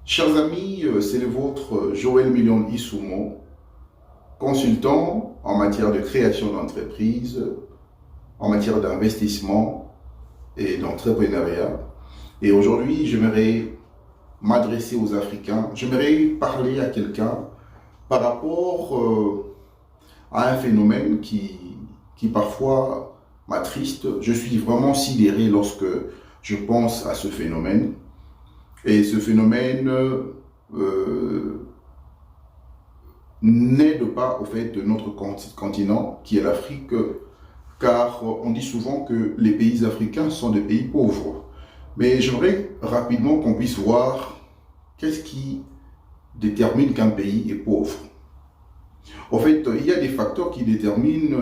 Chers amis, c'est le vôtre Joël Million Issoumo, consultant en matière de création d'entreprise, en matière d'investissement et d'entrepreneuriat. Et aujourd'hui, j'aimerais m'adresser aux Africains, j'aimerais parler à quelqu'un par rapport à un phénomène qui parfois m'attriste. Je suis vraiment sidéré lorsque je pense à ce phénomène. Et ce phénomène n'aide pas au fait de notre continent, qui est l'Afrique, car on dit souvent que les pays africains sont des pays pauvres. Mais j'aimerais rapidement qu'on puisse voir qu'est-ce qui détermine qu'un pays est pauvre. En fait, il y a des facteurs qui déterminent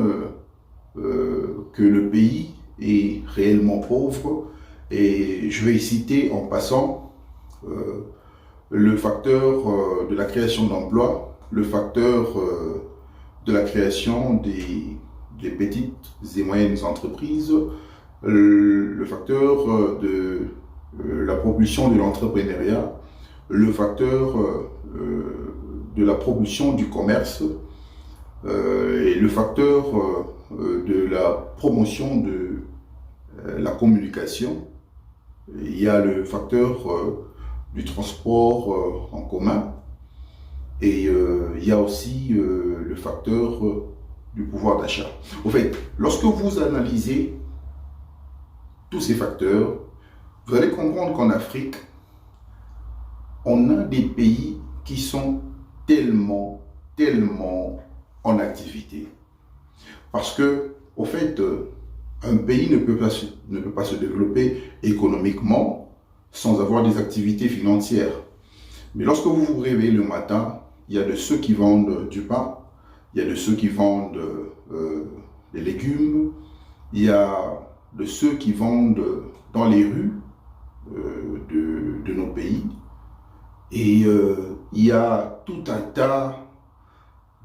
que le pays est réellement pauvre, et je vais citer en passant le facteur de la création d'emplois, le facteur de la création des petites et moyennes entreprises, le facteur de la propulsion de l'entrepreneuriat, le facteur de la propulsion du commerce et le facteur de la promotion de la communication. Il y a le facteur du transport en commun et il y a aussi le facteur du pouvoir d'achat. En fait, lorsque vous analysez tous ces facteurs, vous allez comprendre qu'en Afrique, on a des pays qui sont tellement en activité. Parce que, au fait, un pays ne peut pas se développer économiquement sans avoir des activités financières. Mais lorsque vous vous réveillez le matin, il y a de ceux qui vendent du pain, il y a de ceux qui vendent des légumes, il y a de ceux qui vendent dans les rues de nos pays, et il y a tout un tas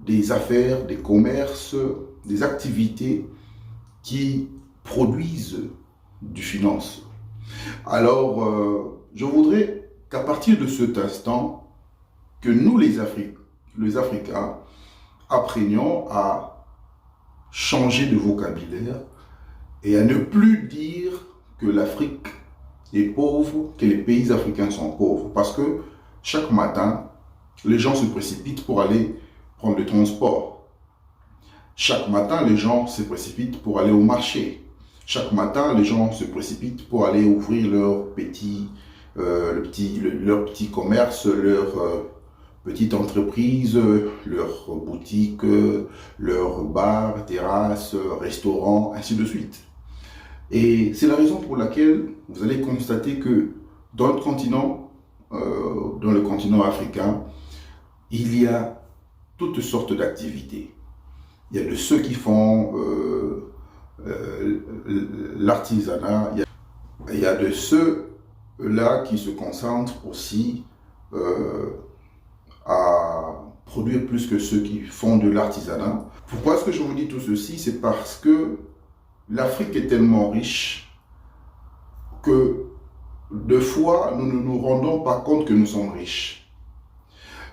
des affaires, des commerces, des activités qui produisent du finance. Alors, je voudrais qu'à partir de cet instant, que nous les Africains, apprenions à changer de vocabulaire et à ne plus dire que l'Afrique est pauvre, que les pays africains sont pauvres. Parce que chaque matin, les gens se précipitent pour aller prendre le transport. Chaque matin, les gens se précipitent pour aller au marché. Chaque matin, les gens se précipitent pour aller ouvrir leur petit commerce, leur petite entreprise, leur boutique, leur bar, terrasse, restaurant, ainsi de suite. Et c'est la raison pour laquelle vous allez constater que dans le continent africain, il y a toutes sortes d'activités. Il y a de ceux qui font l'artisanat, il y a de ceux-là qui se concentrent aussi à produire plus que ceux qui font de l'artisanat. Pourquoi est-ce que je vous dis tout ceci? C'est parce que l'Afrique est tellement riche que de fois, nous ne nous rendons pas compte que nous sommes riches.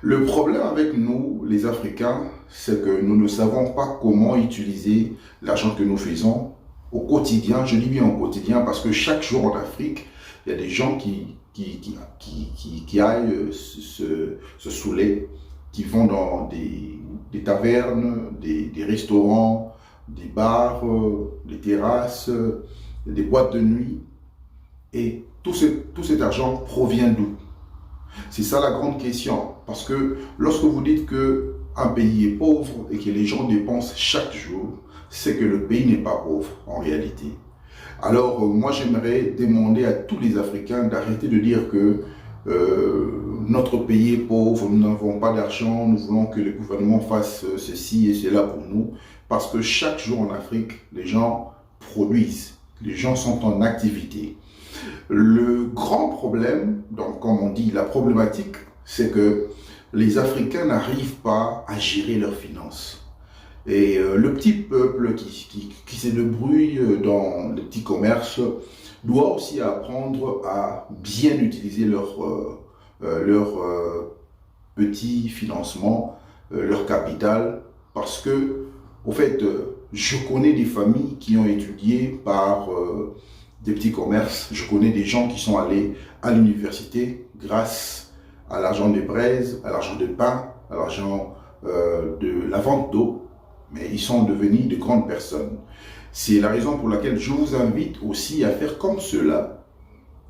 Le problème avec nous, les Africains, c'est que nous ne savons pas comment utiliser l'argent que nous faisons au quotidien. Je dis bien au quotidien parce que chaque jour en Afrique, il y a des gens qui aillent se saouler, qui vont dans des tavernes, des restaurants, des bars, des terrasses, des boîtes de nuit. Et tout cet argent provient d'où? C'est ça la grande question. Parce que lorsque vous dites qu'un pays est pauvre et que les gens dépensent chaque jour, c'est que le pays n'est pas pauvre en réalité. Alors moi j'aimerais demander à tous les Africains d'arrêter de dire que notre pays est pauvre, nous n'avons pas d'argent, nous voulons que le gouvernement fasse ceci et cela pour nous. Parce que chaque jour en Afrique, les gens produisent, les gens sont en activité. Le grand problème, donc comme on dit, la problématique, c'est que les Africains n'arrivent pas à gérer leurs finances. Et le petit peuple qui se débrouille dans les petits commerces doit aussi apprendre à bien utiliser leur petit financement, leur capital, parce que, au fait, je connais des familles qui ont étudié par des petits commerces, je connais des gens qui sont allés à l'université grâce à l'argent des braises, à l'argent de pain, à l'argent de la vente d'eau, mais ils sont devenus de grandes personnes. C'est la raison pour laquelle je vous invite aussi à faire comme ceux-là.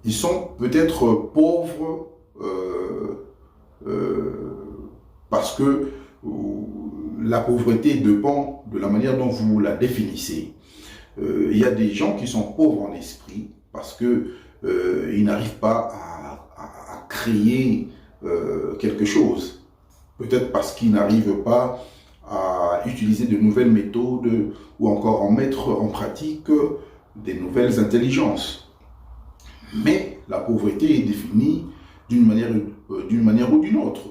Ils sont peut-être pauvres parce que la pauvreté dépend de la manière dont vous la définissez. Il y a des gens qui sont pauvres en esprit parce que ils n'arrivent pas à créer quelque chose. Peut-être parce qu'ils n'arrivent pas à utiliser de nouvelles méthodes ou encore en mettre en pratique des nouvelles intelligences. Mais la pauvreté est définie d'une manière ou d'une autre.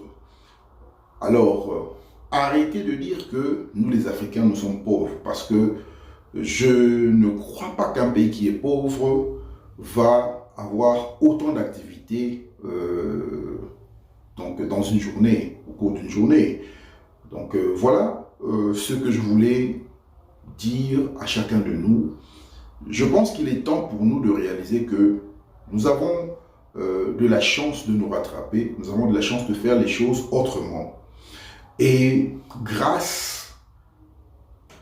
Alors, arrêtez de dire que nous les Africains, nous sommes pauvres, parce que je ne crois pas qu'un pays qui est pauvre va avoir autant d'activités donc dans une journée, au cours d'une journée. Donc voilà ce que je voulais dire à chacun de nous. Je pense qu'il est temps pour nous de réaliser que nous avons de la chance de nous rattraper, nous avons de la chance de faire les choses autrement. Et grâce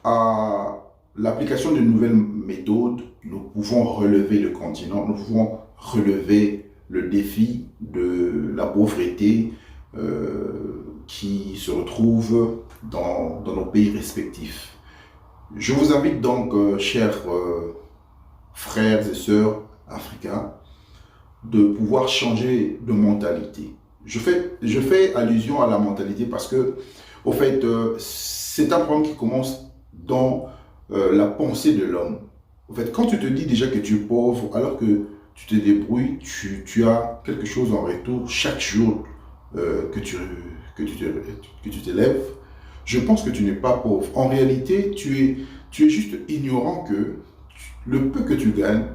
à l'application de nouvelles méthodes, nous pouvons relever le continent, nous pouvons relever le défi de la pauvreté qui se retrouve dans nos pays respectifs. Je vous invite donc, chers frères et sœurs africains, de pouvoir changer de mentalité. Je fais allusion à la mentalité parce que, au fait, c'est un problème qui commence dans la pensée de l'homme. En fait, quand tu te dis déjà que tu es pauvre, alors que tu te débrouilles, tu as quelque chose en retour chaque jour que tu te lèves, je pense que tu n'es pas pauvre. En réalité, tu es juste ignorant que le peu que tu gagnes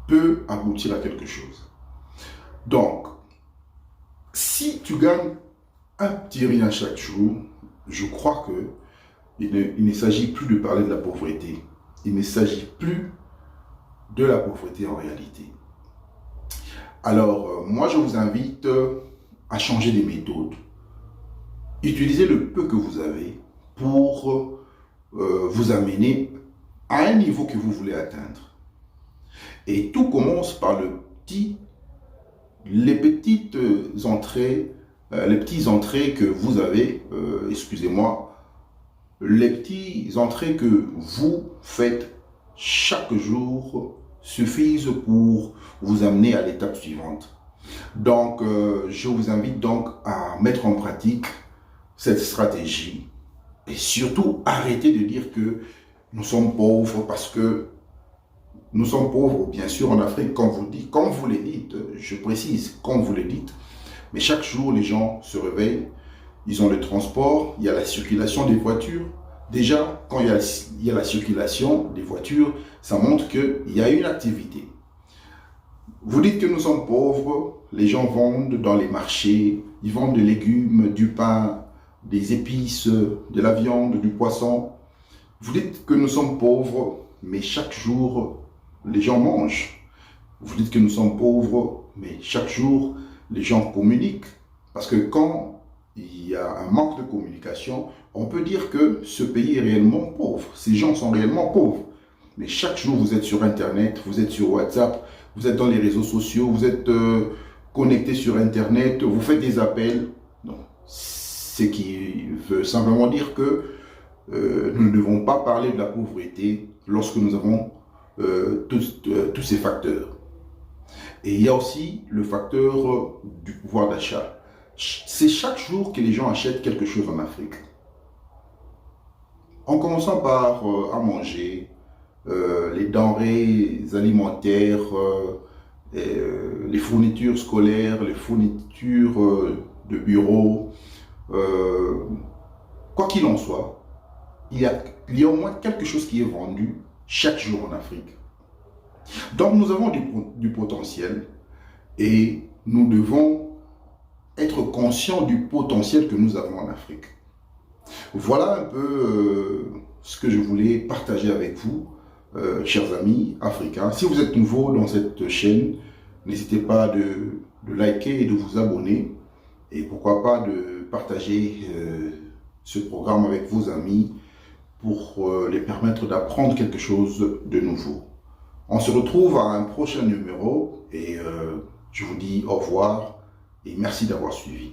peut aboutir à quelque chose. Donc, si tu gagnes un petit rien chaque jour, je crois que il ne s'agit plus de parler de la pauvreté. Il ne s'agit plus de la pauvreté en réalité. Alors, moi, je vous invite à changer des méthodes. Utilisez le peu que vous avez pour vous amener à un niveau que vous voulez atteindre. Et tout commence par les petites entrées, les petites entrées que vous avez, excusez-moi, les petites entrées que vous faites chaque jour suffisent pour vous amener à l'étape suivante. Donc, je vous invite donc à mettre en pratique cette stratégie et surtout arrêter de dire que nous sommes pauvres parce que nous sommes pauvres, bien sûr, en Afrique, comme vous le dites, je précise, comme vous le dites, mais chaque jour, les gens se réveillent, ils ont le transport, il y a la circulation des voitures. Déjà, quand il y a la circulation des voitures, ça montre qu'il y a une activité. Vous dites que nous sommes pauvres, les gens vendent dans les marchés, ils vendent des légumes, du pain, des épices, de la viande, du poisson. Vous dites que nous sommes pauvres, mais chaque jour, les gens mangent. Vous dites que nous sommes pauvres, mais chaque jour, les gens communiquent. Parce que quand il y a un manque de communication, on peut dire que ce pays est réellement pauvre. Ces gens sont réellement pauvres. Mais chaque jour, vous êtes sur Internet, vous êtes sur WhatsApp, vous êtes dans les réseaux sociaux, vous êtes connecté sur Internet, vous faites des appels. Donc, ce qui veut simplement dire que nous ne devons pas parler de la pauvreté lorsque nous avons tous ces facteurs. Et il y a aussi le facteur du pouvoir d'achat. C'est chaque jour que les gens achètent quelque chose en Afrique. En commençant par à manger, les denrées alimentaires, les fournitures scolaires, les fournitures de bureau, quoi qu'il en soit, il y a au moins quelque chose qui est vendu chaque jour en Afrique. Donc nous avons du potentiel et nous devons être conscient du potentiel que nous avons en Afrique. Voilà un peu ce que je voulais partager avec vous, chers amis africains. Si vous êtes nouveau dans cette chaîne, n'hésitez pas de liker et de vous abonner. Et pourquoi pas de partager ce programme avec vos amis pour les permettre d'apprendre quelque chose de nouveau. On se retrouve à un prochain numéro et je vous dis au revoir et merci d'avoir suivi.